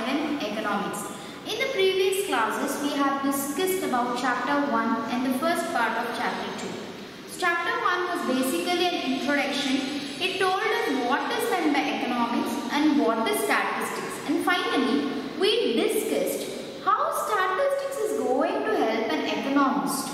5 in economics. In the previous classes, we have discussed about chapter 1 and the first part of chapter 2. So, chapter 1 was basically an introduction. It told us what is meant by economics and what is statistics. And finally, we discussed how statistics is going to help an economist.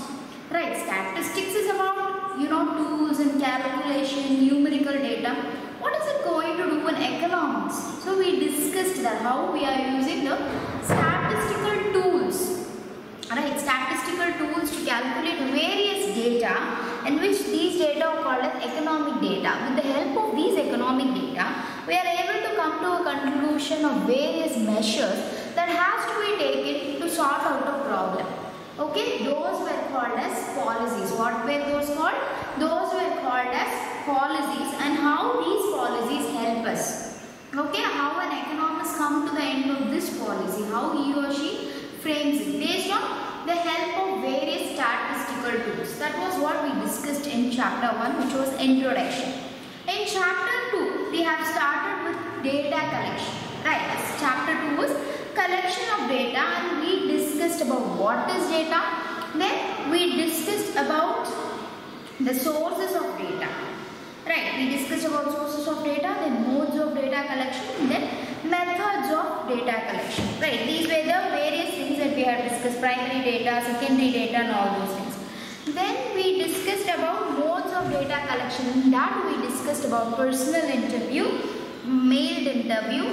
Right, statistics is about, tools and calculation, numerical data. What is it going to do in economics? So we discussed that how we are using the statistical tools. Right, statistical tools to calculate various data, in which these data are called as economic data. With the help of these economic data, we are able to come to a conclusion of various measures that has to be taken to sort out a problem. Okay, those were called as policies. What were those called? Those were called as policies, and how these policies help us. Okay, how an economist comes to the end of this policy, how he or she frames it based on the help of various statistical tools. That was what we discussed in chapter 1, which was introduction. In chapter 2, we have started with data collection. Right, chapter 2 was collection of data, and we discussed about what is data. Then we discussed about the sources of data. Right, we discussed about sources of data, then modes of data collection, and then methods of data collection. Right, these were the various things that we have discussed: primary data, secondary data, and all those things. Then we discussed about modes of data collection. In that we discussed about personal interview, mailed interview,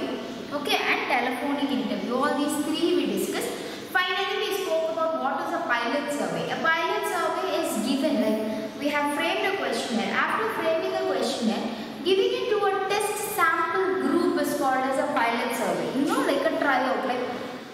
okay, and telephonic interview. All these three we discussed. Finally, we spoke about what is a pilot survey. A pilot survey is given, like we have framed a questionnaire. After framing a questionnaire, giving it to a test sample group is called as a pilot survey. Like a tryout, like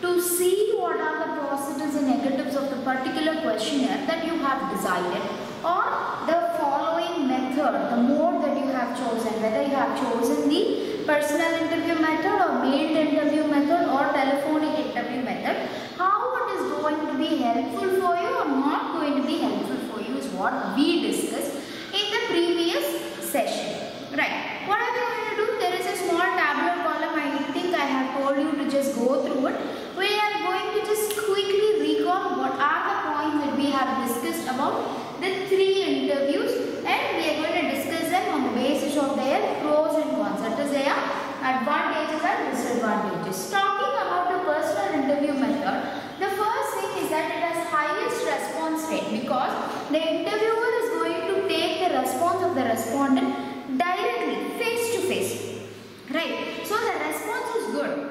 to see what are the positives and negatives of the particular questionnaire that you have decided, or the following method, the mode that you have chosen, whether you have chosen the personal interview method or mailed interview method or telephonic interview method, how it is going to be helpful for you or not going to be helpful for you is what we discussed in the previous session. Right, what are we going to do? There is a small tabular column. I think I have told you to just go through it. We are going to just quickly recall what are the points that we have discussed about the three interviews, and we are going to discuss them on the basis of their pros and cons. That is their advantages and disadvantages. Talking about the personal interview method, the first thing is that it has highest response rate, because the interviewer is going to take the response of the respondent directly, face to face. Right, so the response is good.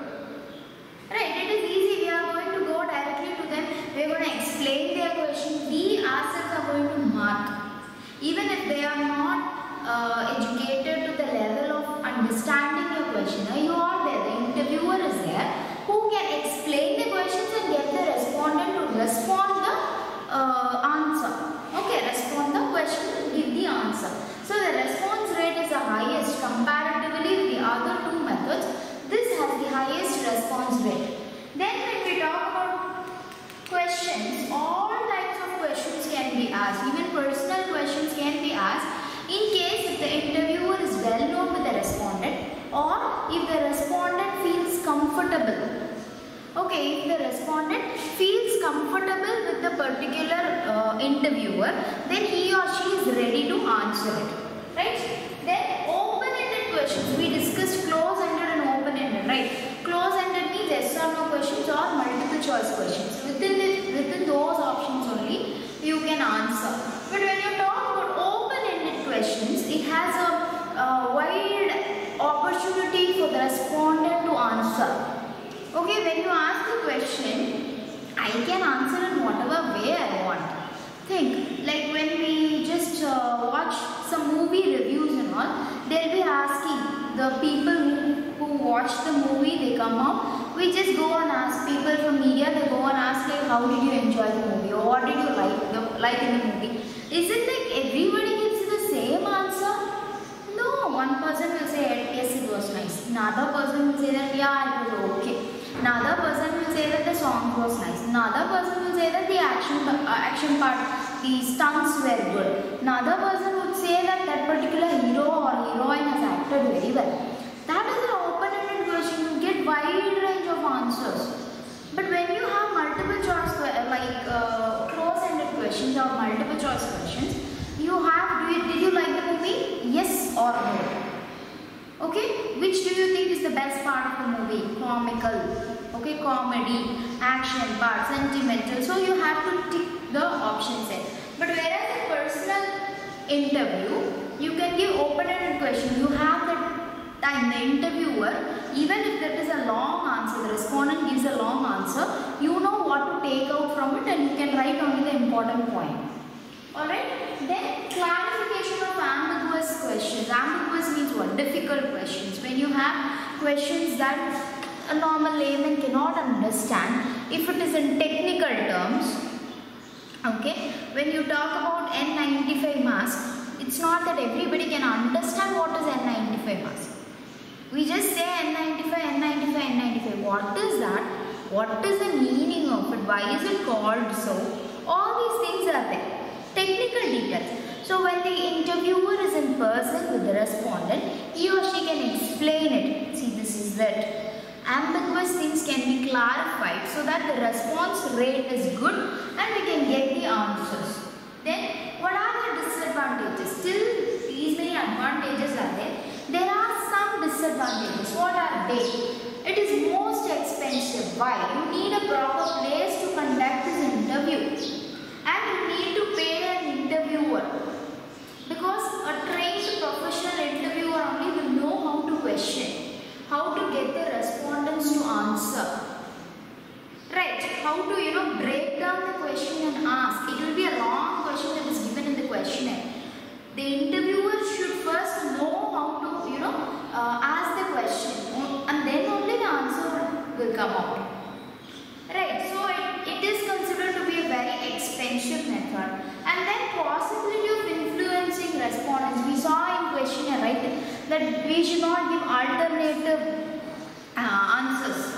Right, it is easy. We are going to go directly to them. We are going to explain their question. We ourselves are going to mark. Even if they are not educated to the level of understanding your question, you are there. The interviewer is there who can explain the questions and get the respondent to respond the answer. Okay, respond the question, give the answer. So the response rate is the highest comparatively with the other two methods. This has the highest response rate. Then when we talk about questions, all types of questions can be asked. Even personal questions can be asked in case if the interviewer is well known with the respondent, or if the respondent feels comfortable. Okay, if the respondent feels comfortable with the particular interviewer, then he or she is ready to answer it. Right? Then open-ended questions. We discussed close-ended and open-ended. Right? Close-ended means yes or no questions or multiple choice questions. Within those options only you can answer. But when you talk about open-ended questions, it has a wide opportunity for the respondent to answer. Okay, when you ask the question, I can answer in whatever way I want. Think, like when we just watch some movie reviews and all, they'll be asking the people who watch the movie, they come out, we just go and ask people from media, they go and ask like, how did you enjoy the movie, or what did you like in the movie? Is it like everybody gives the same answer? No, one person will say yes, it was nice. Another person will say that yeah, it was okay. Another person will say that the song was nice. Another person will say that the action part, the stunts were good. Another person would say that that particular hero or heroine has acted very well. That is an open-ended question. You get wide range of answers. of multiple choice questions. Did you like the movie? Yes or no? Okay, which do you think is the best part of the movie? Comical, okay, comedy, action part, sentimental. So you have to tick the options there. But whereas in personal interview, you can give open-ended question. You have the time, the interviewer, even if there is a long answer, the respondent gives a long answer, you know what to take out from it and you can write only the important point. Alright, then clarification of ambiguous questions. Ambiguous means what? Difficult questions. When you have questions that a normal layman cannot understand, if it is in technical terms, okay, when you talk about N95 mask, it's not that everybody can understand what is N95 mask. We just say N95, N95, N95. What is that? What is the meaning of it? Why is it called so? All these things are there. Technical details. So when the interviewer is in person with the respondent, he or she can explain it. See, this is that. Ambiguous things can be clarified so that the response rate is good and we can get the answers. Then, what are the disadvantages? Still, these many advantages are there. There are some disadvantages. What are they? It is most expensive. Why? You need a proper place to conduct this interview. And you need to pay an interviewer. Because a trained professional interviewer only will know how to question. How to get the respondents to answer. Right. How to, break down the question and ask. It will be a long question that is given in the questionnaire. The interviewer should first know how to, ask the question. And then only the answer will come out. Right. So, it is considered to be a very expensive method. And then possibility of influencing respondents. We saw in questionnaire, right, that we should not give alternative answers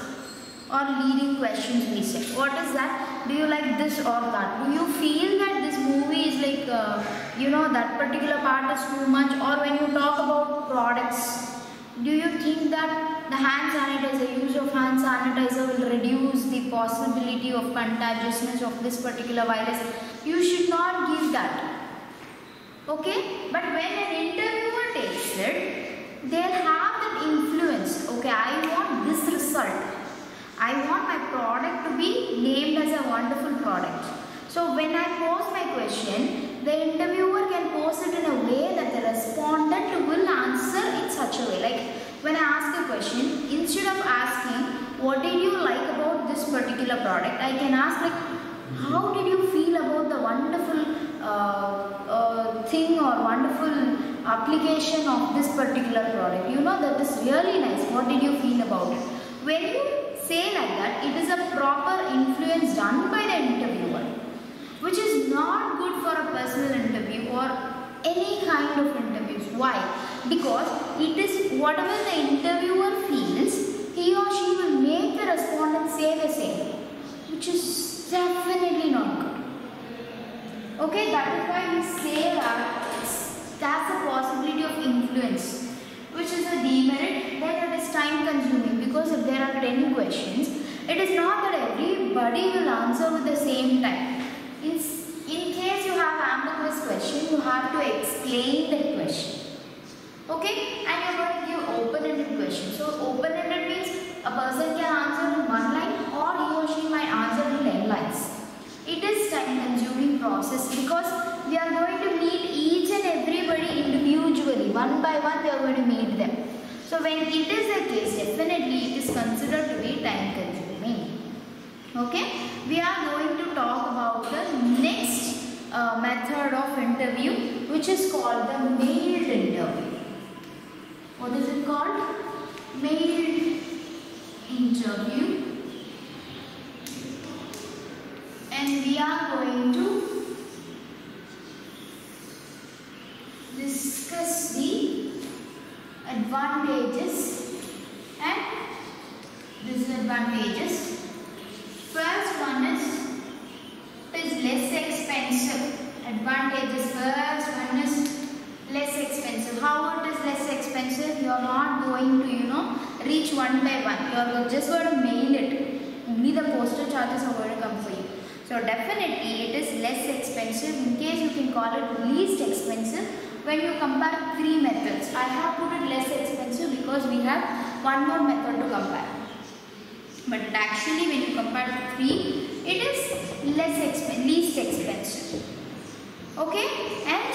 or leading questions, we say. What is that? Do you like this or that? Do you feel that this movie is like, that particular part is too much? Or when you talk about products, do you think that the hand sanitizer, use of hand sanitizer will reduce the possibility of contagiousness of this particular virus? You should not give that. Okay? But when an interviewer takes it, they'll have that influence. Okay, I want this result. I want my product to be named as a wonderful product. So when I pose my question, the interviewer can pose it in a way that the respondent will answer in such a way. Like when I ask a question, instead of asking, what did you like about this particular product? I can ask like, how did you feel about the wonderful thing or wonderful application of this particular product? That is really nice. What did you feel about it? When you say like that, it is a proper influence done by the interviewer, which is not good for a personal interview or any kind of interviews. Why? Because it is whatever the interviewer feels, he or she will make the respondent say the same, which is definitely not good. Okay, that is why we say that that's a possibility of influence, which is a demerit. Then it is time consuming, because if there are 10 questions, it is not that everybody will answer with the same time. In case you have ambiguous question, you have to explain the question. Okay, and you are going to give open-ended question. So open-ended means a person can answer in one line or he or she might answer in 10 lines. It is time-consuming process because we are going to meet each and everybody individually. One by one we are going to meet them. So when it is a case, definitely it is considered to be time-consuming. Okay, we are going to talk about the next method of interview, which is called the mailed interview. What is it called? Mailed interview. And we are going to discuss the advantages and disadvantages. First one is, it is less expensive. Advantages, first one is less expensive. How it is less expensive? You are not going to reach one by one. You are just going to mail it. Only the postal charges are going to come for you. So definitely definitely it is less expensive. In case you can call it least expensive when you compare three methods. I have put it less expensive because we have one more method to compare. But actually when you compare the three, it is least expensive. Okay, and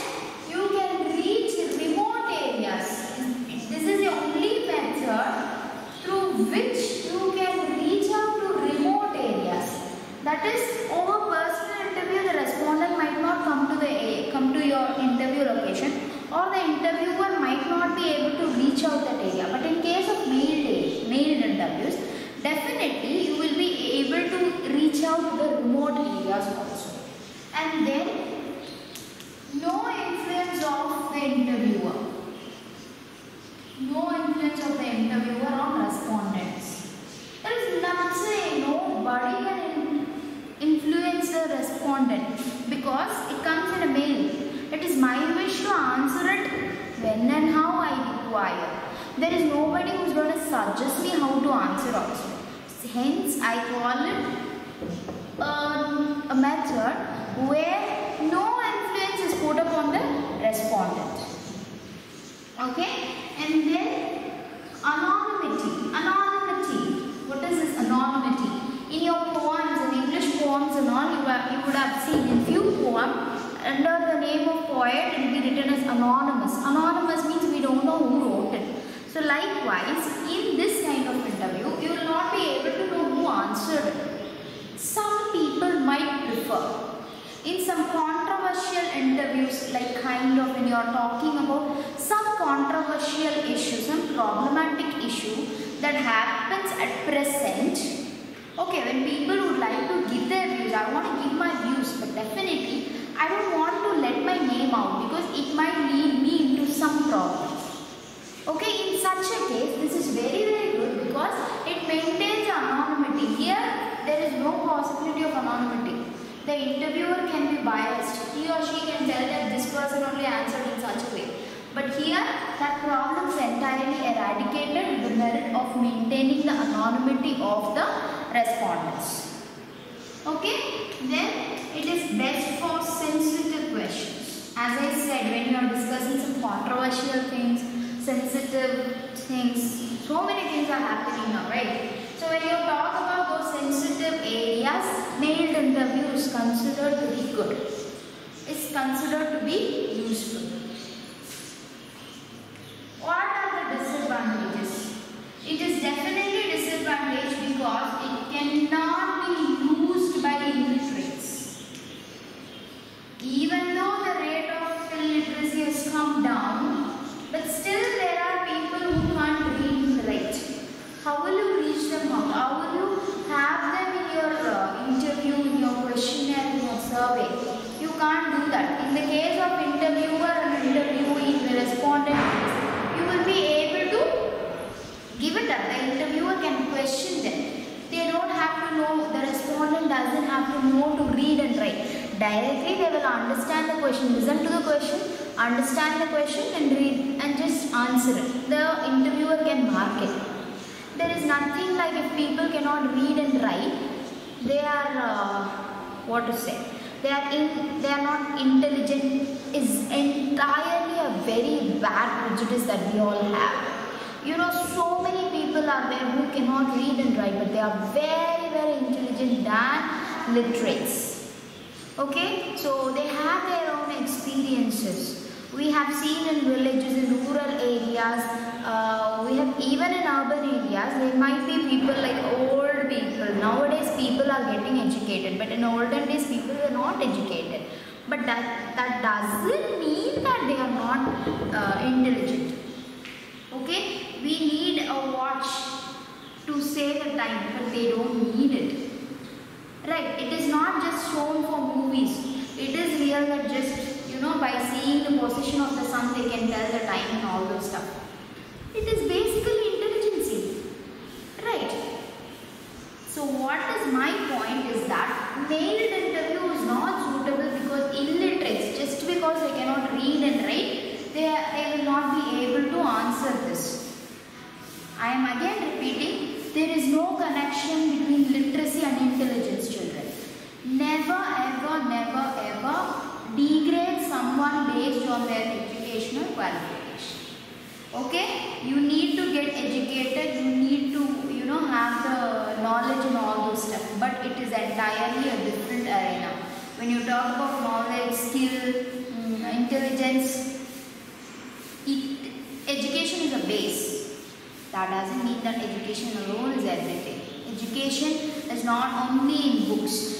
you can reach remote areas. This is the only method through which you can reach out to remote areas. That is, over personal interview, the respondent might not come to your interview location, or the interviewer might not be able to reach out that area. But in case of mailed interviews, definitely you will be able to reach out to the remote areas also. And then, no influence of the interviewer. No influence of the interviewer on respondents. There is nothing, nobody can influence the respondent because it comes in a mail. It is my wish to answer it when and how I require. There is nobody who is going to suggest me how to answer also. Hence, I call it a method where no influence is put upon the respondent. Okay, and then anonymity. What is this anonymity? In your poems, in English poems and all, you would have seen in few poems under the name of poet it will be written as anonymous. Anonymous means we don't know who wrote it. So likewise, in this kind of interview, you will not be able to know who answered it. Some people might prefer, in some controversial interviews, like kind of when you are talking about some controversial issue, some problematic issue that happens at present. Okay, when people would like to give their views, I want to give my views, but definitely I don't want to let my name out because it might lead me into some problem. Okay, in such a case, this is very good because it maintains anonymity. Here, there is no possibility of anonymity. The interviewer can be biased. He or she can tell that this person only answered in such a way. But here, that problem is entirely eradicated with the merit of maintaining the anonymity of the respondents. Okay, then it is best for sensitive questions. As I said, when you are discussing some controversial things, sensitive things, so many things are happening now, right? So when you talk about those sensitive areas, mailed interview is considered to be good. Is considered to be useful. What are the disadvantages? It is definitely disadvantage because it cannot be used by illiterates. Even though the rate of illiteracy has come down, but still there are people who can't read and write. How will you reach them out? How will you have them in your interview, in your questionnaire, in your survey? You can't do that. In the case of interviewer and interviewee, the respondent, you will be able to give it up. The interviewer can question them. They don't have to know, the respondent doesn't have to know to read and write. Directly they will understand the question, listen to the question, understand the question and read and just answer it. The interviewer can mark it. There is nothing like if people cannot read and write, they are, they are not intelligent is entirely a very bad prejudice that we all have. You know, so many people are there who cannot read and write, but they are very intelligent than literates. Okay, so they have their own experiences. We have seen in villages, in rural areas, we have even in urban areas, there might be people like old people. Nowadays people are getting educated, but in olden days people were not educated. But that doesn't mean that they are not intelligent. Okay, we need a watch to say the time, but they don't need it. Right, it is not just shown for movies. It is real that just, by seeing the position of the sun, they can tell the time and all those stuff. It is basically intelligence. Right. So what is my point is that mailed interview is not suitable because illiterates, just because they cannot read and write, they will not be able to answer this. I am again repeating, there is no connection between literacy and intelligence, children. Never ever educational qualification. Okay, you need to get educated, you need to have the knowledge and all those stuff, but it is entirely a different arena. When you talk about knowledge, skill, intelligence, education is a base. That doesn't mean that education alone is everything. Education is not only in books.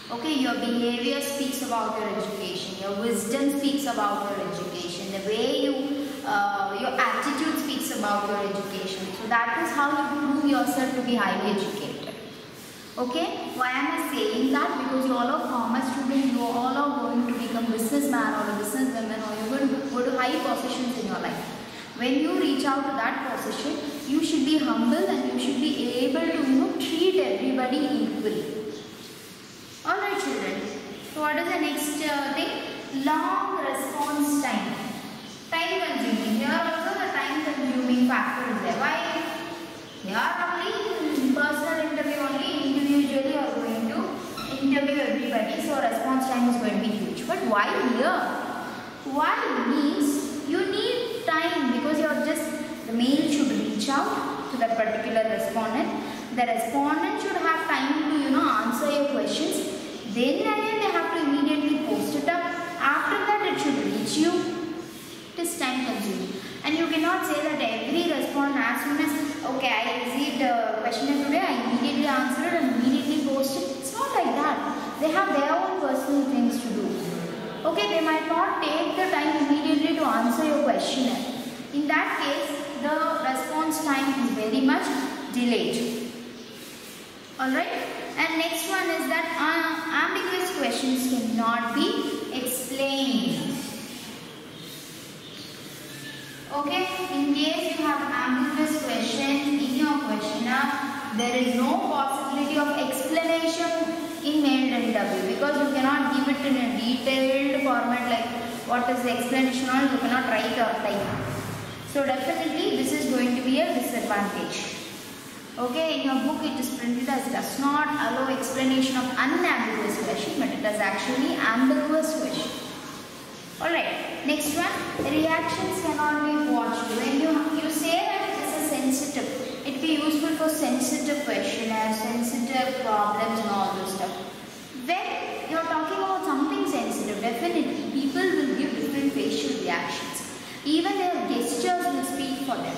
Okay, your behavior speaks about your education, your wisdom speaks about your education, the way your attitude speaks about your education. So that is how you prove yourself to be highly educated. Okay, why am I saying that? Because you all are commerce students, you all are going to become businessman or a businesswoman, or you're going to go to high positions in your life. When you reach out to that position, you should be humble and you should be able to treat everybody equally. Alright children, so what is the next thing? Long response time. Time consuming. Here also the time consuming factor is there. Why? Here only personal interview, only individually you are going to interview everybody, so response time is going to be huge. But why here? Why means you need time, because you are the mail should reach out to that particular respondent. The respondent should have time to answer your questions. Then again they have to immediately post it up. After that it should reach you. It is time consuming. And you cannot say that every respondent, as soon as okay, I received a questionnaire today, I immediately answered and immediately posted. It's not like that. They have their own personal things to do. Okay, they might not take the time immediately to answer your questionnaire. In that case, the response time is very much delayed. Alright, and next one is that ambiguous questions cannot be explained. Okay, in case you have ambiguous questions in your questionnaire, there is no possibility of explanation in mailed interview, because you cannot give it in a detailed format like what is the explanation on, you cannot write or type. So definitely this is going to be a disadvantage. Okay, in your book it is printed as does not allow explanation of unambiguous question, but it is actually ambiguous question. Alright, next one, reactions cannot be watched. When you say that it is a sensitive, it be useful for sensitive questionnaires, sensitive problems and all this stuff. When you are talking about something sensitive, definitely people will give different facial reactions. Even their gestures will speak for them.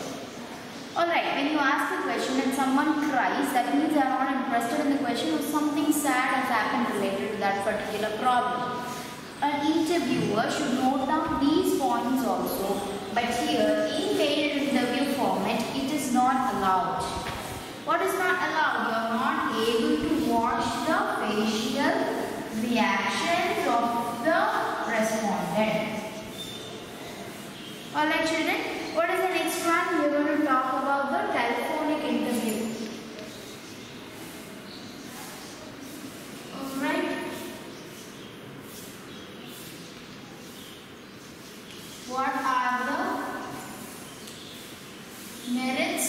Alright, when you ask a question and someone cries, that means they are not interested in the question, or something sad has happened related to that particular problem. An interviewer should note down these points also, but here in mailed interview format it is not allowed. What is not allowed? You are not able to watch the facial reactions of the respondent. Alright children, what is the next one? We are going to talk about the telephonic interview. Alright. What are the merits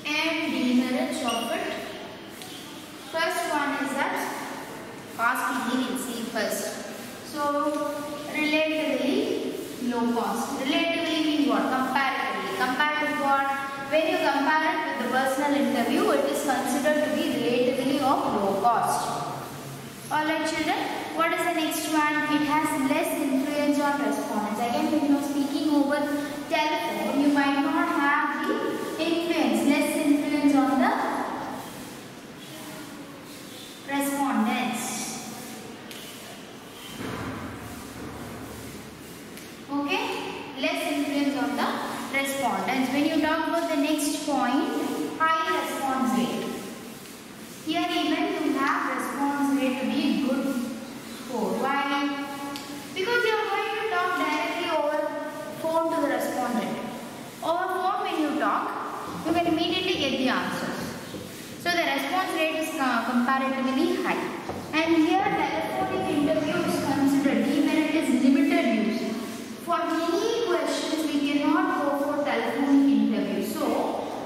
and demerits of it? First one is that cost leniency first. So relatively low cost. Relatively means what? Comparatively. Compared to what? When you compare it with the personal interview, it is considered to be relatively of low cost. Alright children, what is the next one? It has less influence on respondents. Again, when you are speaking over telephone, you might not have the influence, less influence on the respondents. Okay, less influence on the respondents. When you talk about the next point, high response rate. Here even you have response rate to be good score. Why? Because you are going to talk directly over phone to the respondent. Over phone when you talk, you can immediately get the answers. So the response rate is comparatively high. And here telephonic interview is considered, demerit is limited use. For many questions we cannot go for telephonic interview. So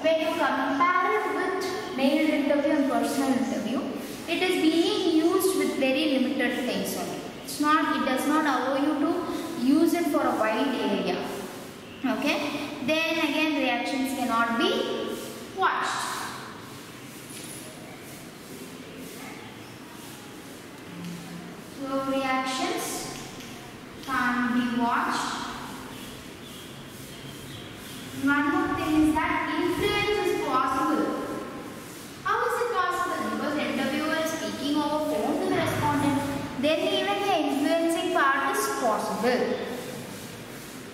when you compare it with mailed interview and personal interview, it is being used with very limited things only. It does not allow you to use it for a wide area. Okay, then again reactions cannot be watched. So reactions can't be watched. One more thing is that influence is possible. How is it possible? Because the interviewer is speaking over phone to the respondent. Then even the influencing part is possible.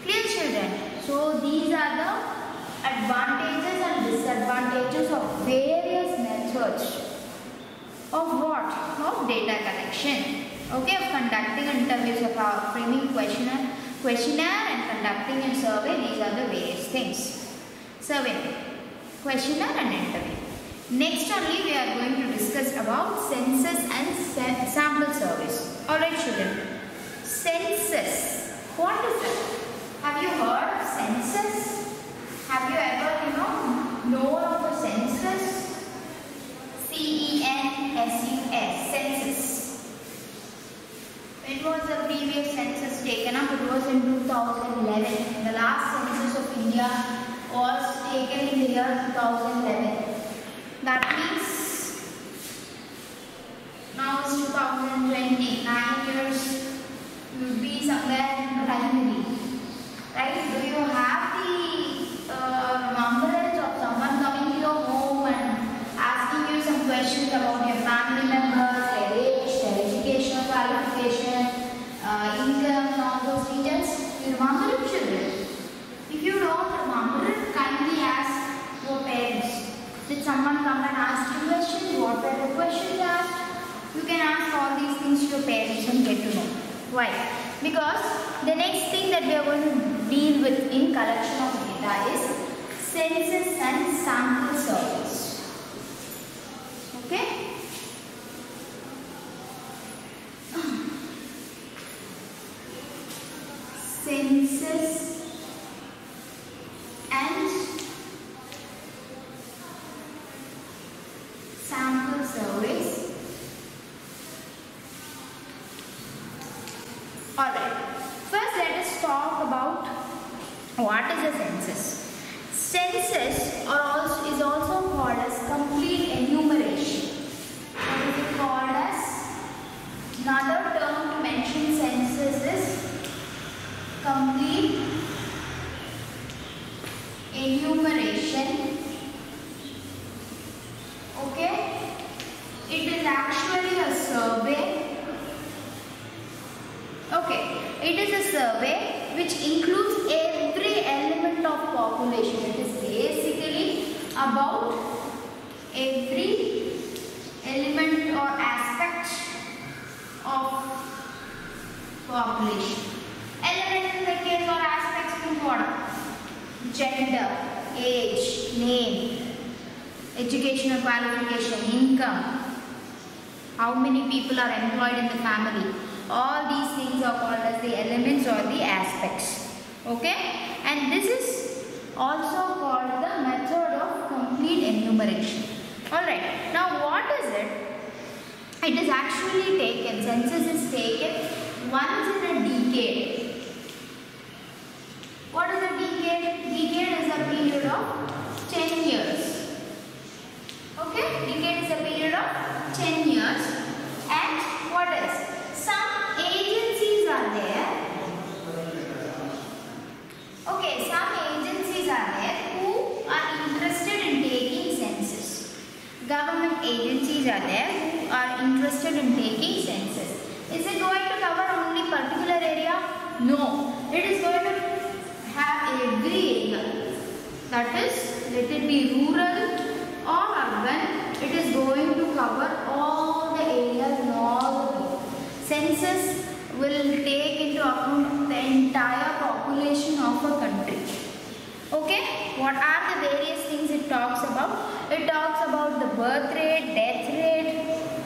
Clear, children? So these are the advantages and disadvantages of various methods of what? Of data collection. Okay, of conducting interviews, of framing questionnaire and conducting a survey. These are the various things. Survey, questionnaire and interview. Next only we are going to discuss about census and sample surveys. Alright children, census. What is it? Have you heard of census? Have you ever known of a census? C-E-N-S-U-S, census. It was the previous census taken up. It was in 2011. The last census of India was taken in the year 2011. That means now it's 2020. 9 years you will be somewhere in the primary. Right? Do you have the remembrance of someone coming to your home and asking you some questions about your family members, their age, their educational qualification, income, and all those details? You remember it, children? If you don't remember it, kindly ask your parents. Did someone come and ask you questions? What were the questions asked? You can ask all these things to your parents and get to know. Why? Because the next thing that we are going to deal with in collection of data is census and sample surveys. Okay? Census and sample surveys. Alright, first let us talk about what is a census. Census is also called as complete enumeration. What is it called as? Another term to mention census is complete enumeration. Okay, it is actually a survey. Okay, it is a survey which includes every element of population. It is basically about every element or aspect of population. Element in the case or aspects in what? Gender, age, name, educational qualification, income, how many people are employed in the family. All these things are called as the elements or the aspects. Okay? And this is also called the method of complete enumeration. Alright. Now what is it? It is actually taken, census is taken once in a decade. What is a decade? Decade is a period of 10 years. Okay? Decade is a period of 10 years. And what else? Some agencies are there. Okay, some agencies are there who are interested in taking census. Government agencies are there who are interested in taking census. Is it going to cover only particular area? No. It is going to have every area. That is, let it be rural or urban, it is going to cover all the areas and all the people. Census will take into account the entire population of a country. Okay, what are the various things it talks about? It talks about the birth rate, death rate,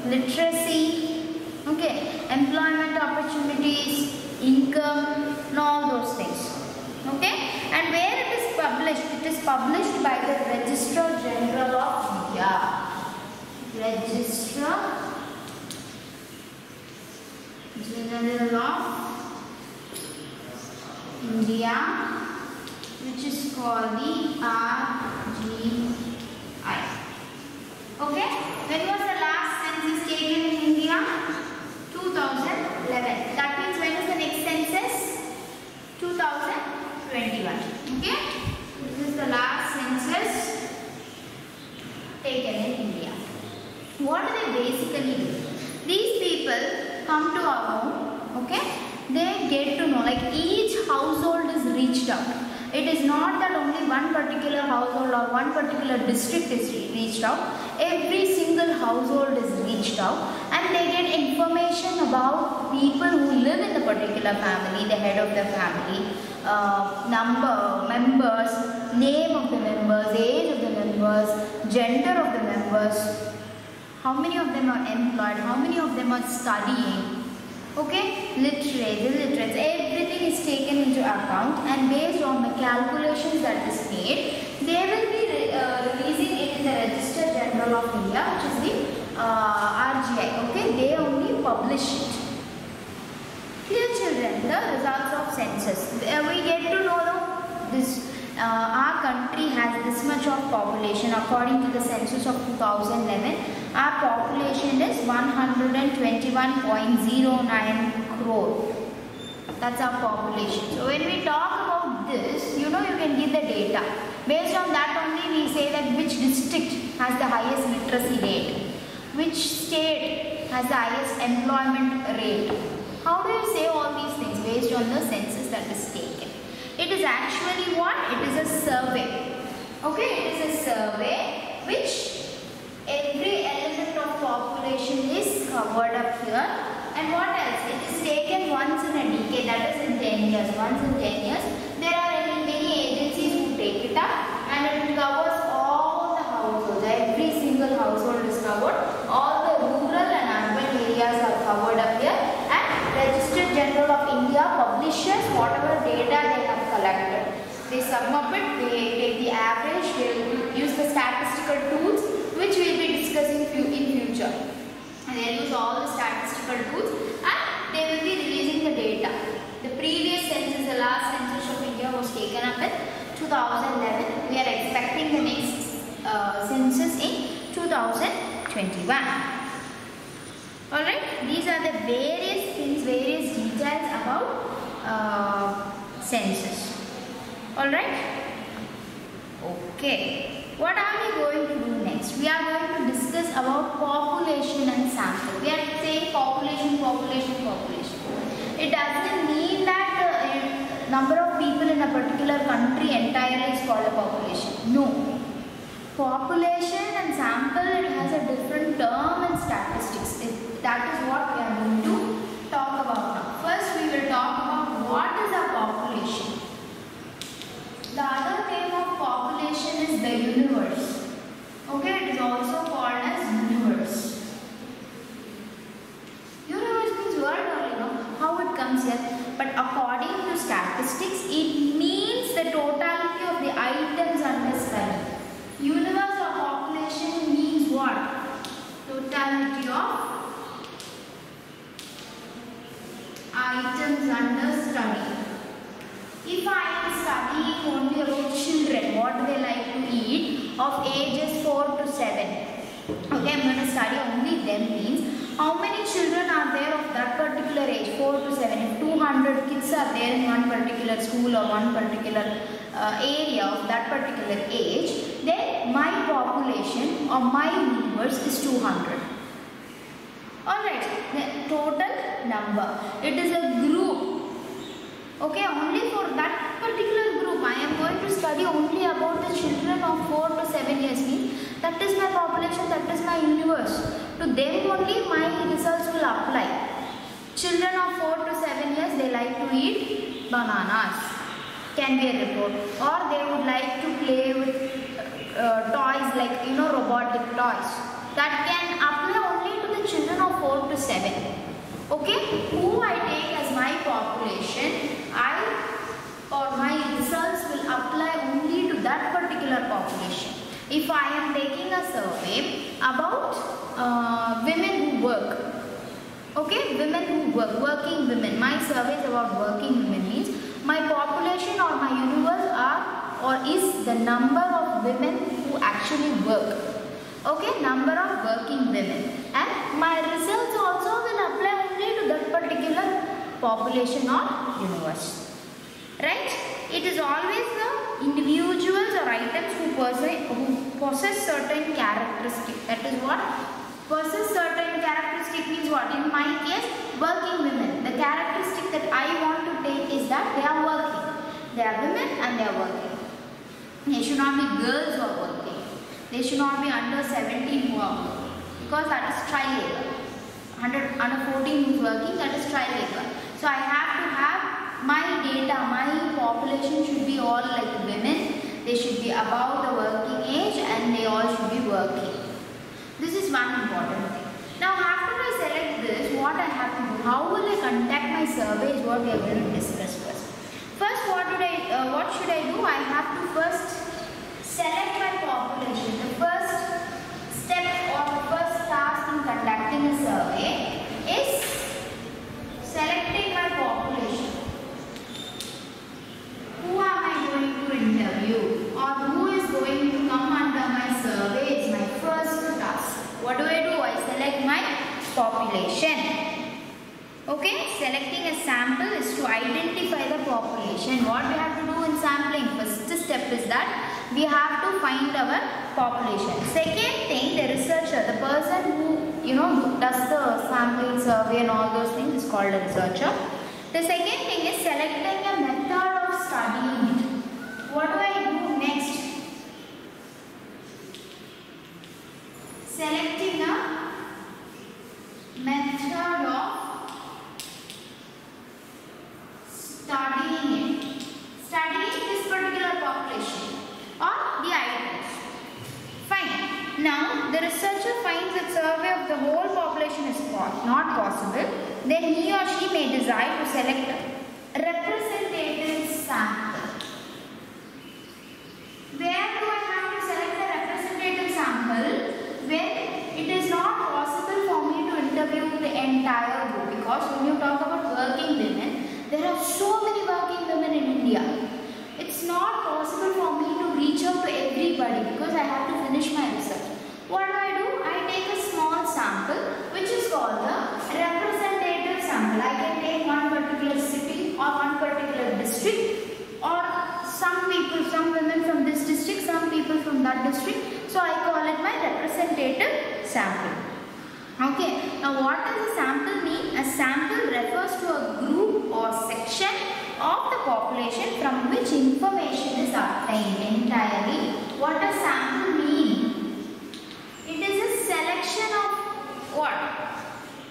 literacy, okay, employment opportunities, income, and all those things. Okay, and where it is published? It is published by the Registrar General of India. Registrar General of India, which is called the RGI. Okay, when was the last census taken in India? 2011. That means when is the next census? 2021. Okay, this is the last census taken in India. What do they basically do? These people come to our home, okay? They get to know, like each household is reached out. It is not that only one particular household or one particular district is reached out. Every single household is reached out, and they get information about people who live in the particular family, the head of the family, members, name of the members, age of the members, gender of the members, how many of them are employed, how many of them are studying. Okay, literates, illiterates, everything is taken into account, and based on the calculations that is made, they will be releasing it in the Register General of India, which is the RGI. Okay, they only publish it. Dear children, the results of census. We get to know this. Our country has this much of population. According to the census of 2011, our population is 121.09 crore. That's our population. So when we talk about this, you can give the data. Based on that only we say that which district has the highest literacy rate, which state has the highest employment rate. How do you say all these things? Based on the census that is taken. It is actually what? It is a survey. Okay, it is a survey which every element of population is covered up here. And what else? It is taken once in a decade, that is in 10 years. Once in 10 years, there are many agencies who take it up, and it covers all the households. Every single household is covered. All the rural and urban areas are covered up here. And Register General of India publishes whatever data they have collected. They sum up it, they take the average, they will use the statistical tools which we will be discussing in future. And they will use all the statistical tools and they will be releasing the data. The previous census, the last census of India was taken up in 2011. We are expecting the next census in 2021. Alright, these are the various things, various details about census. Alright, okay. What are we going to do next? We are going to discuss about population and sample. We are saying population. It doesn't mean that number of people in a particular country entirely is called a population. No. Population and sample, it has a different term in statistics. That is what we are going to talk about now. First we will talk about what is a population. The other name of population is the universe. Okay, it is also called as universe. Universe means world only, how it comes here. But according to statistics, it means the totality of the items under study. Universe or population means what? Totality of items under study. If I am studying only about children, what do they like to eat of ages 4 to 7. Okay, I am going to study only them means how many children are there of that particular age, 4 to 7. If 200 kids are there in one particular school or one particular area of that particular age, then my population or my universe is 200. Alright, the total number. It is a group. Okay, only for that particular group I am going to study only about the children of 4 to 7 years means that is my population, that is my universe. To them only my results will apply. Children of 4 to 7 years, they like to eat bananas. Can be a report. Or they would like to play with toys like robotic toys. That can apply only to the children of 4 to 7. Okay, who I take as my population, my results will apply only to that particular population. If I am taking a survey about women who work, okay, women who work, working women, my survey is about working women means My population or my universe is the number of women who actually work. Okay, number of working women, and my results also will apply only to that particular population or universe. Right? It is always the individuals or items who possess certain characteristics. That is what? Possess certain characteristic means what? In my case, working women. The characteristic that I want to take is that they are working. They are women and they are working. They should not be girls who are working. They should not be under 17 who are working, because that is child labor. Under 14 who is working, that is child labor. So I have to have my data, my population should be all like women. They should be above the working age and they all should be working. This is one important thing. Now after I select this, what I have to do, how will I conduct my survey is what we are going to discuss first. First, what should I do? I have to first select my population. The first step or the first task in conducting a survey is selecting my population. Who am I going to interview or who is going to come under my survey is my first task. What do? I select my population. Okay, selecting a sample is to identify the population. What we have to do in sampling? First step is that we have to find our population. Second thing, the researcher, the person who does the sampling survey and all those things is called a researcher. The second thing is selecting a method of studying it. What do I do next? Selecting a method of studying it. Studying this particular population or the items. Fine. Now the researcher finds that survey of the whole population is not possible. Then he or she may decide to select a representative sample. Where do I have to select a representative sample? When it is not possible for me to interview the entire group, because when you talk about working women, there are so many working women in India. It's not possible for me to reach out to everybody because I have to finish my research. What do? I take a small sample which is called the representative sample. I can take one particular city or one particular district, or some women from this district, some people from that district. So I call it my representative sample. Okay, now what does a sample mean? A sample refers to a group or section of the population from which information is obtained entirely. What does sample mean? It is a selection of what?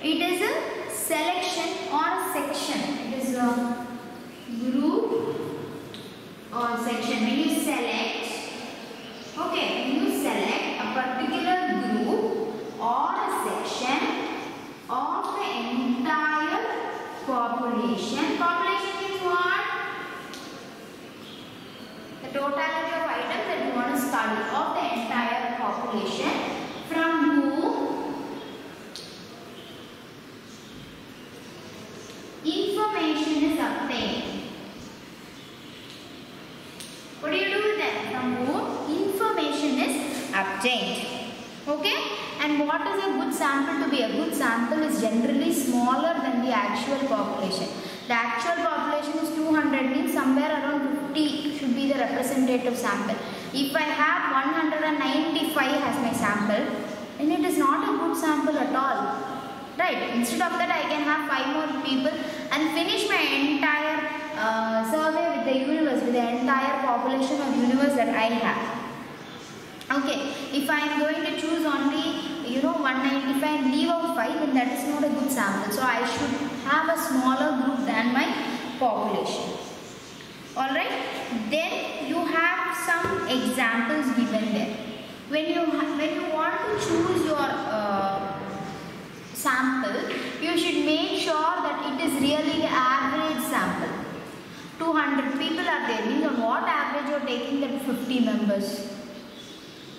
It is a selection or a section. It is a group or section. When you select, when you select a particular group or a section of the entire population. Population means what? The totality of items that you want to study of the entire population, from whom information is obtained. What do you do then? From whom information is obtained. Okay? And what is a good sample to be? A good sample is generally smaller than the actual population. The actual population is 200, means somewhere around 50 should be the representative sample. If I have 195 as my sample, then it is not a good sample at all. Right? Instead of that, I can have 5 more people and finish my entire survey with the universe, with the entire population of universe that I have. Okay, if I am going to choose only 195 and leave out 5, then that is not a good sample. So I should have a smaller group than my population. Alright, then you have some examples given there. When you want to choose your sample, you should make sure that it is really the average sample. 200 people are there, means on what average you are taking that 50 members.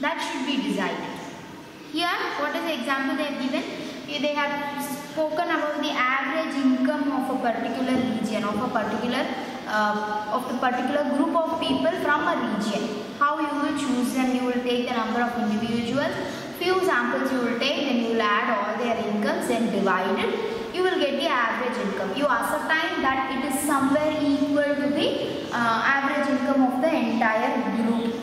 That should be decided. Here, what is the example they have given? They have spoken about the average income of a particular region, of a particular of the particular group of people from a region. How you will choose them? You will take the number of individuals, few samples you will take, then you will add all their incomes and divide it. You will get the average income. You ascertain that it is somewhere equal to the average income of the entire group.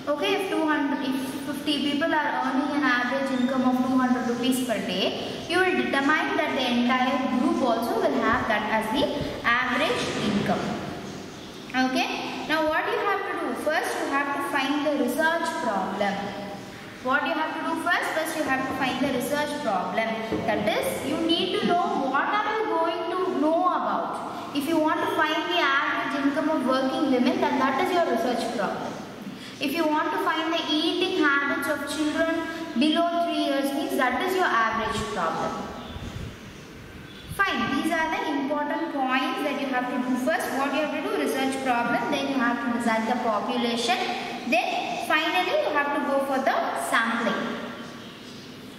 Okay, if 50 people are earning an average income of 200 rupees per day, you will determine that the entire group also will have that as the average income. Okay, now what you have to do? First you have to find the research problem. What you have to do first you have to find the research problem. That is, you need to know what are you going to know about. If you want to find the average income of working women, then that is your research problem. If you want to find the eating habits of children below 3 years, means that is your average problem. Fine, these are the important points that you have to do first. What you have to do? Research problem, then you have to decide the population, then finally you have to go for the sampling.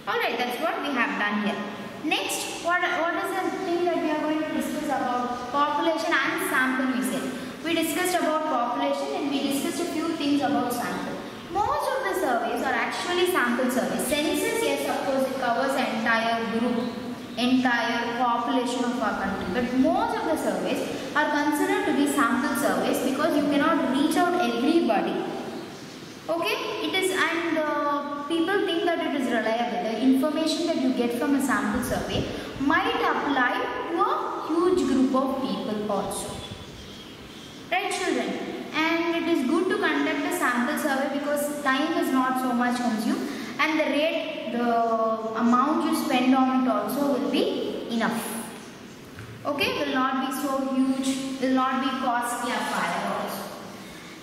Alright, that's what we have done here. Next, what is the thing that we are going to discuss about? Population and sample, we said. We discussed about population and we discussed a few things about sample. Most of the surveys are actually sample surveys. Census, yes, of course, it covers the entire group, entire population of our country. But most of the surveys are considered to be sample surveys because you cannot reach out everybody. Okay, it is, and people think that it is reliable. The information that you get from a sample survey might apply to a huge group of people also. Right, children? And it is good to conduct a sample survey because time is not so much consumed and the amount you spend on it also will be enough. Okay, will not be so huge, will not be costly affair also.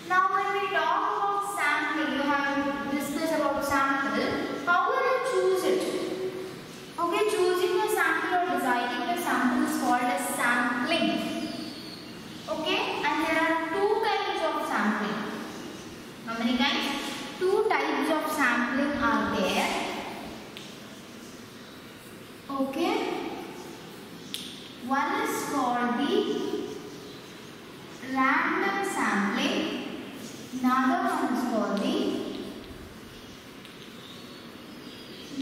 Now when we talk about sampling, you have discussed about sample. How will you choose it? Okay, choosing a sample or deciding a sample is called as sampling. Okay, and there are two kinds of sampling. How many kinds? Two types of sampling are there. Okay, one is called the random sampling, another one is called the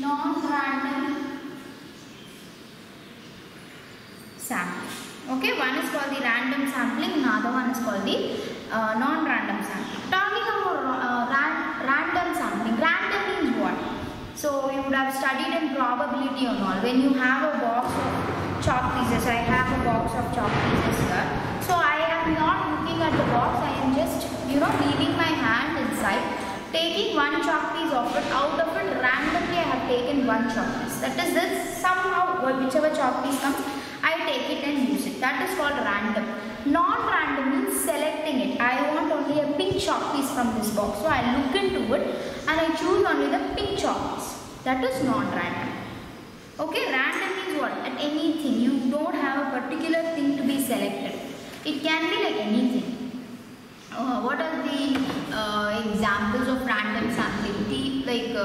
non-random sampling. Okay, one is called the random sampling, another one is called the non-random sampling. Talking about random sampling, random means what? So you would have studied in probability and all. When you have a box of chalk pieces, I have a box of chalk pieces here. So I am not looking at the box, I am just, leaving my hand inside, taking one chalk piece of it. Out of it, randomly I have taken one chalk piece. That is this, somehow, whichever chalk piece comes, I take it and use it. That is called random. Non-random means selecting it. I want only a pink chalk piece from this box. So I look into it and I choose only the pink chalk piece. That is non-random. Okay, random means what? At anything. You don't have a particular thing to be selected. It can be like anything. What are the examples of random sampling? Like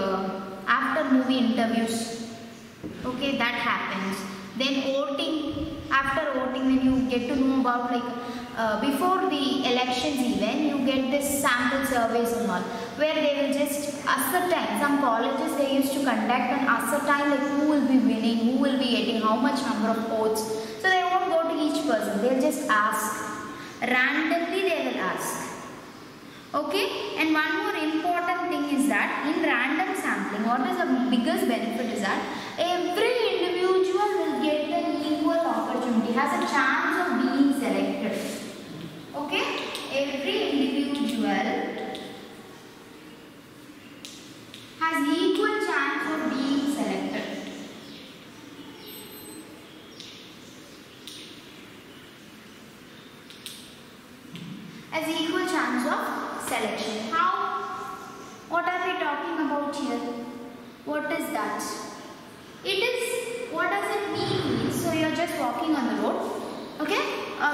after movie interviews. Okay, that happens. Then voting, after voting when you get to know about before the elections even, you get this sample surveys and all, where they will just ascertain, some colleges they used to conduct and ascertain who will be winning, who will be getting how much number of votes. So they won't go to each person, they will just ask, randomly they will ask. Okay, and one more important thing is that in random sampling, what is the biggest benefit is that every individual will get an equal opportunity, has a chance of being selected. Okay, every individual has equal chance of being selected. Has equal chance of selection. How? What are we talking about here? What is that? It is, what does it mean? So you are just walking on the road, okay?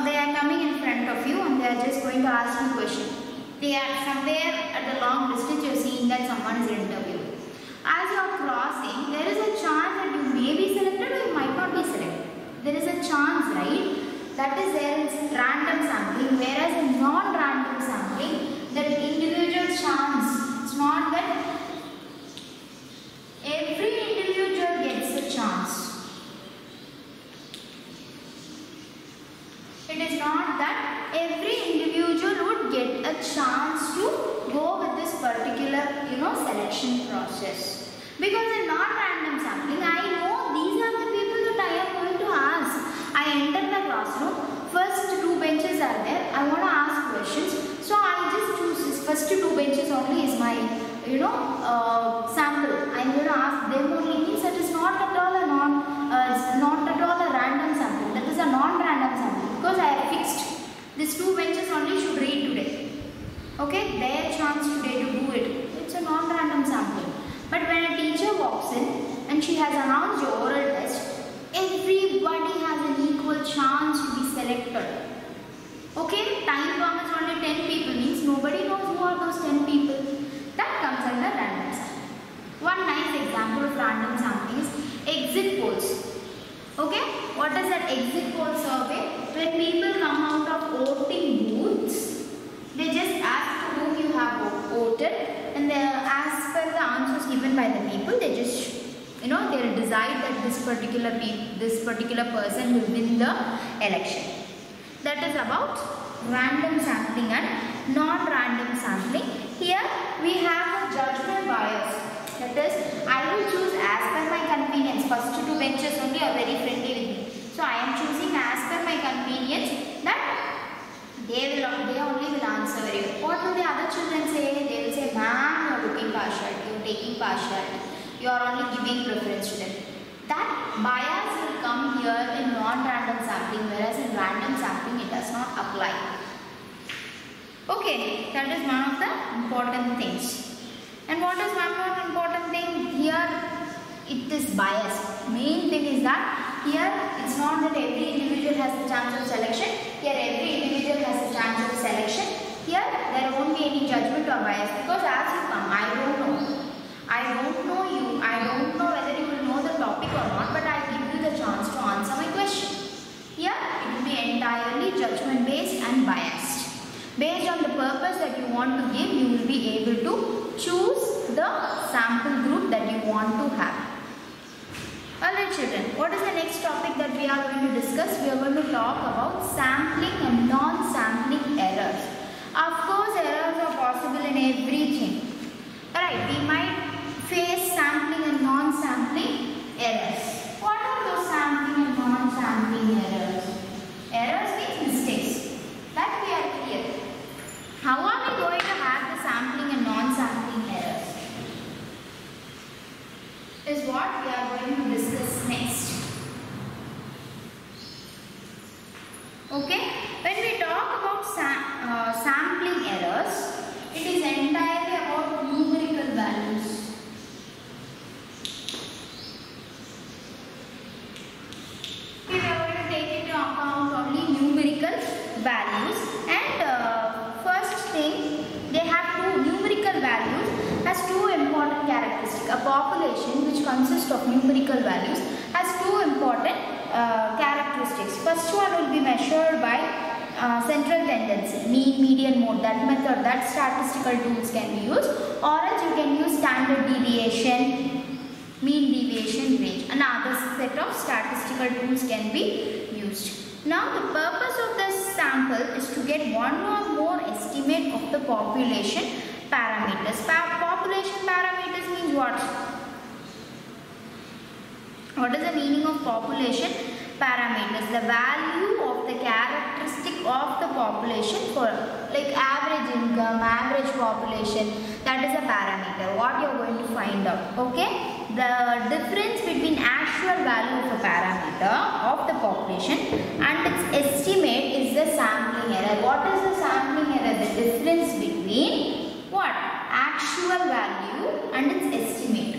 They are coming in front of you and they are just going to ask you a question. They are somewhere at a long distance, you are seeing that someone is interviewing. As you are crossing, there is a chance that you may be selected or you might not be selected. There is a chance, right? that is there in random sampling, whereas in non-random sampling, the individual chance, it's not that every individual gets a chance. It is not that every individual would get a chance to go with this particular, selection process. Because in non-random sampling, I know these are the people that I am going to ask. I enter the classroom, first two benches are there, I want to ask questions. So I just choose this first two benches only is my, sample. I am going to ask them only. Means that is not at all a random sample. That is a non-random sample. Because I have fixed these two benches only should read today. Okay, their chance today to do it. It's a non-random sample. But when a teacher walks in and she has announced your oral test, everybody has an equal chance to be selected. Okay, time permits only 10 people, means nobody knows who are those 10 people. That comes under random sampling. One nice example of random sampling is exit polls. Okay, what is that exit poll survey? When people come out of voting booths, they just ask whom you have voted, and as per the answers given by the people, they just they'll decide that this particular person will win the election. That is about random sampling and non-random sampling. Here we have a judgment bias. That is, I will choose as per my convenience. First two benches only are very friendly with me. So I am choosing as per my convenience that they only will answer very well. What will the other children say? They will say, ma'am, you are looking partiality, you are taking partiality. You are only giving preference to them. That bias will come here in non-random sampling, whereas in random sampling it does not apply. Okay, that is one of the important things. And what is one more important thing? Here it is bias. Main thing is that here it's not that every individual has the chance of selection. Here every individual has a chance of selection. Here there won't be any judgment or bias, because as you come, I don't know. I don't know you. I don't know whether you will know the topic or not, but I give you the chance to answer my question. Here it will be entirely judgment based and biased. Based on the purpose that you want to give, you will be able to choose the sample group that you want to have. Alright children, what is the next topic that we are going to discuss? We are going to talk about sampling and non-sampling errors. Of course, errors are possible in everything. Alright, we might face sampling and non-sampling errors. What are those sampling and non-sampling errors? Errors means mistakes. That we are clear. How are we going to have the sampling and non-sampling errors? Is what we are going to discuss next. Okay? When we talk about sampling errors, it is entirely about numerical values. We are going to take into account only numerical values, and first thing, they have two numerical values has two important characteristics. A population which consists of numerical values has two important characteristics. First one will be measured by central tendency, mean, median, mode. That method, that statistical tools can be used, or else you can use standard deviation, mean deviation, range. Another set of statistical tools can be used. Now the purpose of this sample is to get one or more estimate of the population parameters. Population parameters means what? What is the meaning of population parameters? The value of the characteristic of the population for like average income, average population, that is a parameter. What you are going to find out. Okay? The difference between actual value of a parameter of the population and its estimate is the sampling error. What is the sampling error? The difference between what? Actual value and its estimate.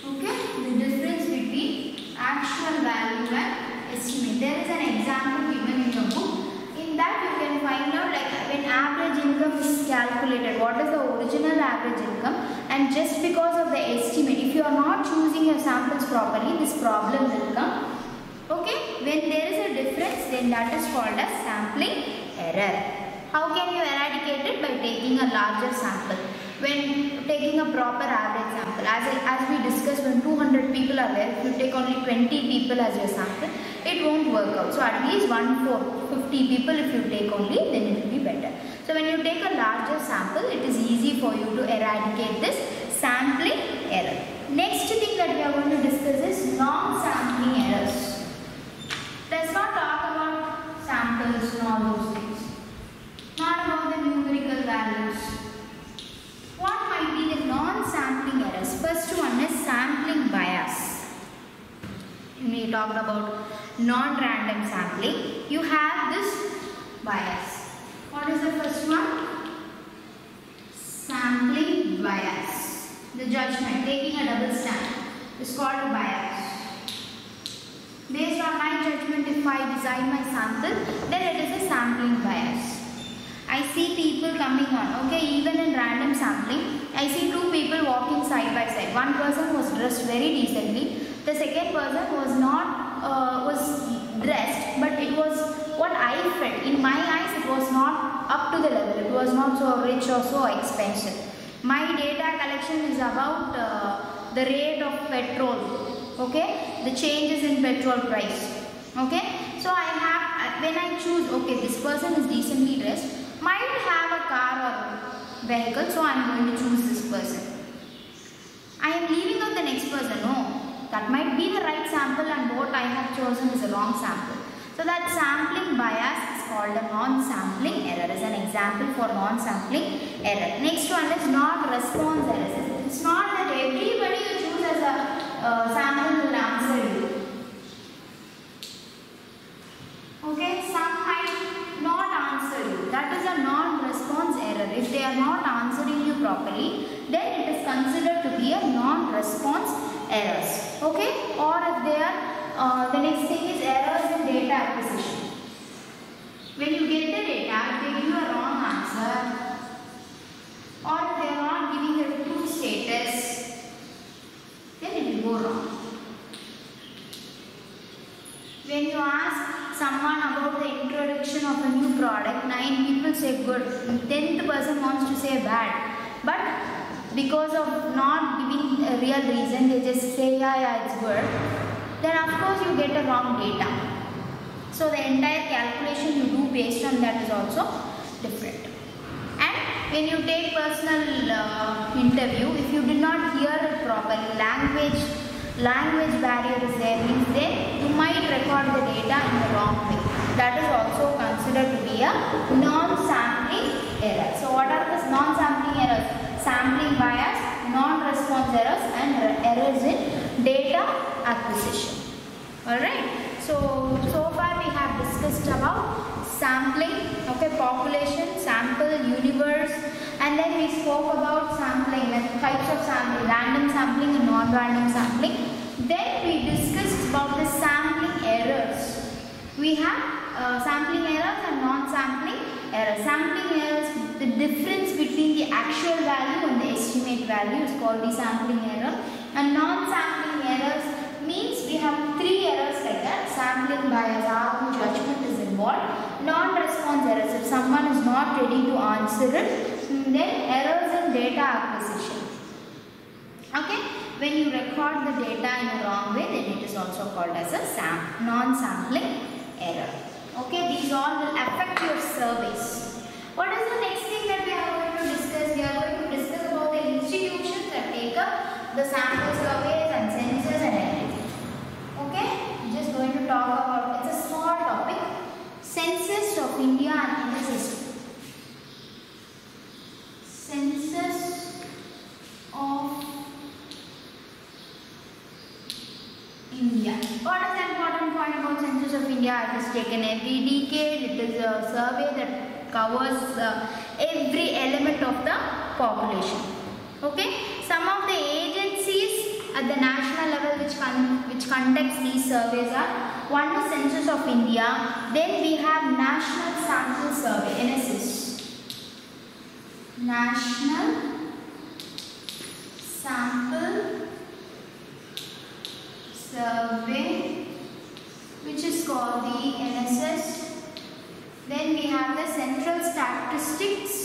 Okay? The difference between actual value and estimate. There is an example given in your book. In that you can find out like when average income is calculated, what is the original average income, and just because of the estimate, if you are not choosing your samples properly, this problem will come. Okay, when there is a difference, then that is called as sampling error. How can you eradicate it? By taking a larger sample. When taking a proper average sample, as we discussed, when 200 people are there, if you take only 20 people as your sample, it won't work out. So at least 50 people if you take only, then it will be better. So when you take a larger sample, it is easy for you to eradicate this sampling error. Next thing that we are going to discuss is non-sampling errors. Let's not talk about samples and all those things. Not about the numerical values. What might be the non-sampling errors? First one is sampling bias. When we talked about non-random sampling, you have this bias. What is the first one? Sampling bias. The judgment, taking a double stand, is called a bias. Based on my judgment, if I design my sample, then it is a sampling bias. I see people coming on, okay, even in random sampling, I see two people walking side by side. One person was dressed very decently, the second person was not, was dressed, but it was what I felt. In my eyes, it was not up to the level, it was not so rich or so expensive. My data collection is about the rate of petrol, okay, the changes in petrol price, okay. So I have, when I choose, okay, this person is decently dressed, might have a car or vehicle, so I am going to choose this person. I am leaving out the next person, no, that might be the right sample and what I have chosen is a wrong sample. So that sampling bias is called a non-sampling error, as an example for non-sampling error. Next one is non-response errors. It's not that everybody you choose as a sample will answer you. Okay, some might not answer you. That is a non-response error. If they are not answering you properly, then it is considered to be a non-response errors. Okay, or if they are, the next thing is errors in data acquisition. When you get the data, if they give you a wrong answer, or if they are not giving a true status, then it will go wrong. When you ask someone about the introduction of a new product, 9 people say good, 10th person wants to say bad. But because of not giving a real reason, they just say yeah, it's good. Then of course you get a wrong data. So the entire calculation you do based on that is also different. And when you take personal interview, if you did not hear it properly, language barrier is there, means then you might record the data in the wrong way. That is also considered to be a non-sampling error. So what are these non-sampling errors? Sampling bias, non-response errors and errors in data acquisition. Alright, so far we have discussed about sampling, okay, population, sample, universe, and then we spoke about sampling, types of sampling, random sampling and non-random sampling. Then we discussed about the sampling errors. We have sampling errors and non-sampling errors. Sampling errors, the difference between the actual value and the estimate value is called the sampling error. And non-sampling errors means we have 3 errors like that. Sampling bias, our own judgment is involved. Non-response errors, if someone is not ready to answer it, then errors in data acquisition. Okay, when you record the data in a wrong way, then it is also called as a non-sampling error. Okay, these all will affect your surveys. What is the next thing that we are going to discuss? We are going to discuss about the institutions that take up the sample surveys and census and everything. Okay, just going to talk about, it's a small topic, Census of India and NSS. Census of India. What is the important point about Census of India? It is taken every decade. It is a survey that covers every element of the population. Okay. Some of the agencies at the national level which conducts these surveys are, one is Census of India. Then we have National Sample Survey, NSS. National Sample Survey, called the NSS. Then we have the Central Statistics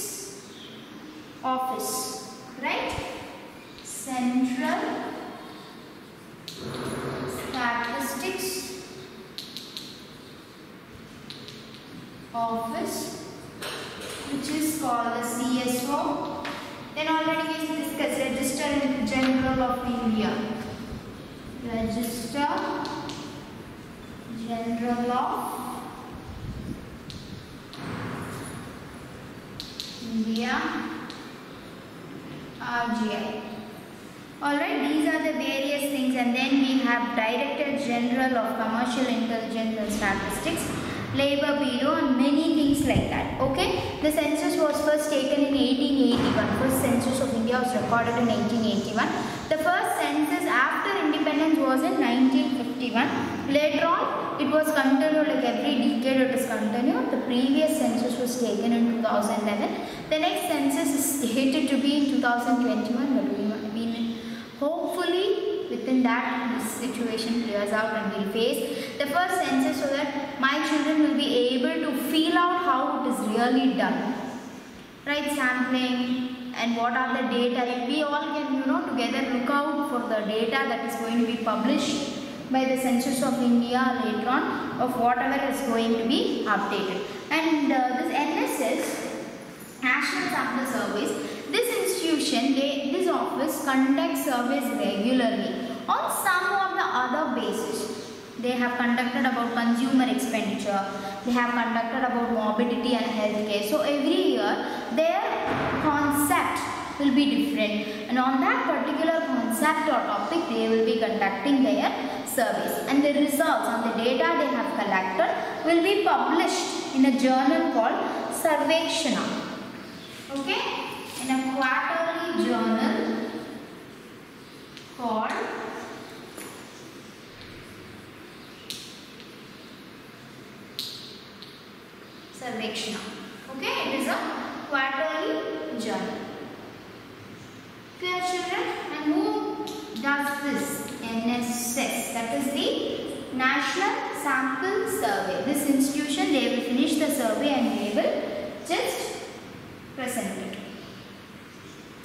Office, right? Central Statistics Office, which is called the CSO. Then already we discussed Register General of India. Register General of India, RGI. Alright, these are the various things, and then we have Director General of Commercial Intelligence and Statistics, Labor Bureau, and many things like that. Okay, the census was first taken in 1881. First census of India was recorded in 1881. The first census after independence was in 1951. Later on, it was continued, like every decade it is continued. The previous census was taken in 2011. The next census is stated to be in 2021, but we hopefully within that this situation clears out and we'll face the first census so that my children will be able to feel out how it is really done. Right, sampling and what are the data. We all can, together look out for the data that is going to be published by the Census of India later on, of whatever is going to be updated. And this NSS, National Sample Surveys, this institution, this office conducts surveys regularly on some of the other bases. They have conducted about consumer expenditure, they have conducted about morbidity and healthcare. So every year their concept will be different, and on that particular concept or topic they will be conducting their surveys, and the results on the data they have collected will be published in a journal called Sarvekshana. Okay, in a quarterly journal called Sarvekshana. Okay, it is a quarterly journal. Clear, children? And who does this? NSS, that is the National Sample Survey. This institution, they will finish the survey and they will just present it.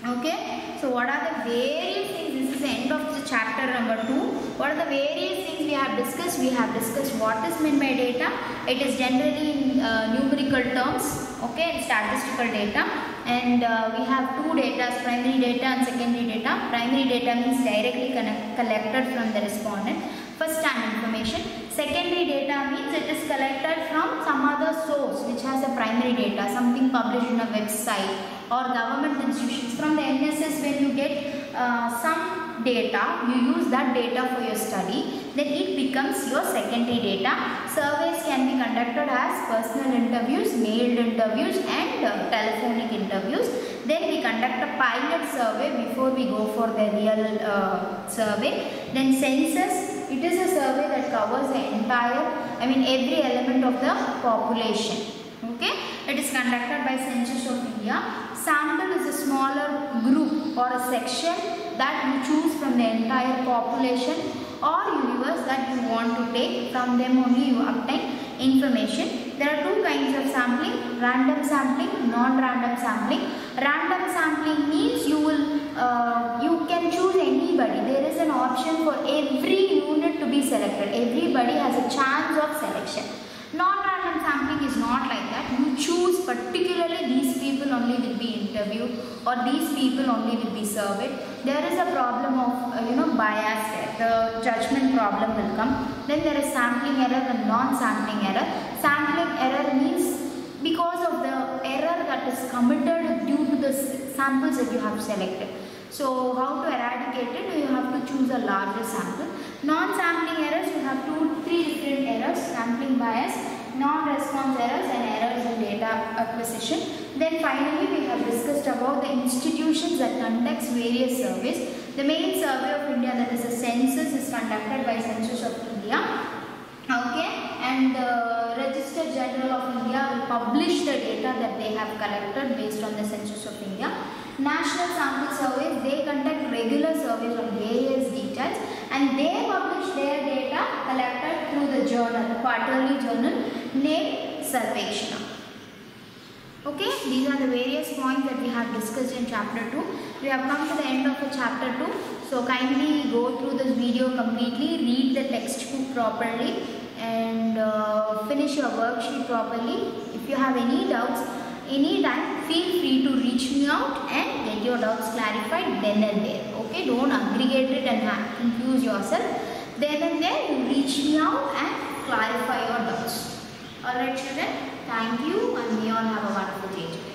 Okay, so what are the various things? This is the end of the chapter number 2. What are the various things we have discussed? We have discussed what is meant by data. It is generally in numerical terms, okay, and statistical data. And we have two data, primary data and secondary data. Primary data means directly collected from the respondent, first hand information. Secondary data means it is collected from some other source which has a primary data, something published in a website or government institutions. From the NSS, when you get some data, you use that data for your study, then it becomes your secondary data. Surveys can be conducted as personal interviews, mailed interviews and telephonic interviews. Then we conduct a pilot survey before we go for the real survey. Then census, it is a survey that covers the entire, every element of the population. Okay, it is conducted by Census of India. Sample is a smaller group or a section that you choose from the entire population or universe that you want to take. From them only you obtain information. There are two kinds of sampling: random sampling, non-random sampling. Random sampling means you can choose anybody. There is an option for every unit to be selected. Everybody has a chance of selection. Non-random sampling is not like that. You choose particularly these people only will be interviewed or these people only will be surveyed. There is a problem of bias there. The judgment problem will come. Then there is sampling error and non-sampling error. Sampling error means because of the error that is committed due to the samples that you have selected. So how to eradicate it? You have to choose a larger sample. Non-sampling errors, you have three different errors: sampling bias, non-response errors and errors in data acquisition. Then finally we have discussed about the institutions that conducts various surveys. The main survey of India, that is the census, is conducted by Census of India. Okay, and the Register General of India will publish the data that they have collected based on the Census of India. National Sample Surveys, they conduct regular surveys on various details, and they publish their data collected through the journal, quarterly journal named Sarvekshana. Okay, these are the various points that we have discussed in chapter 2. We have come to the end of the chapter 2. So kindly go through this video completely, read the textbook properly and finish your worksheet properly. If you have any doubts, anytime, feel free to reach me out and get your doubts clarified then and there. Okay, don't aggregate it and confuse yourself. Then and there you reach me out and clarify your doubts. Alright children, thank you and may all have a wonderful day.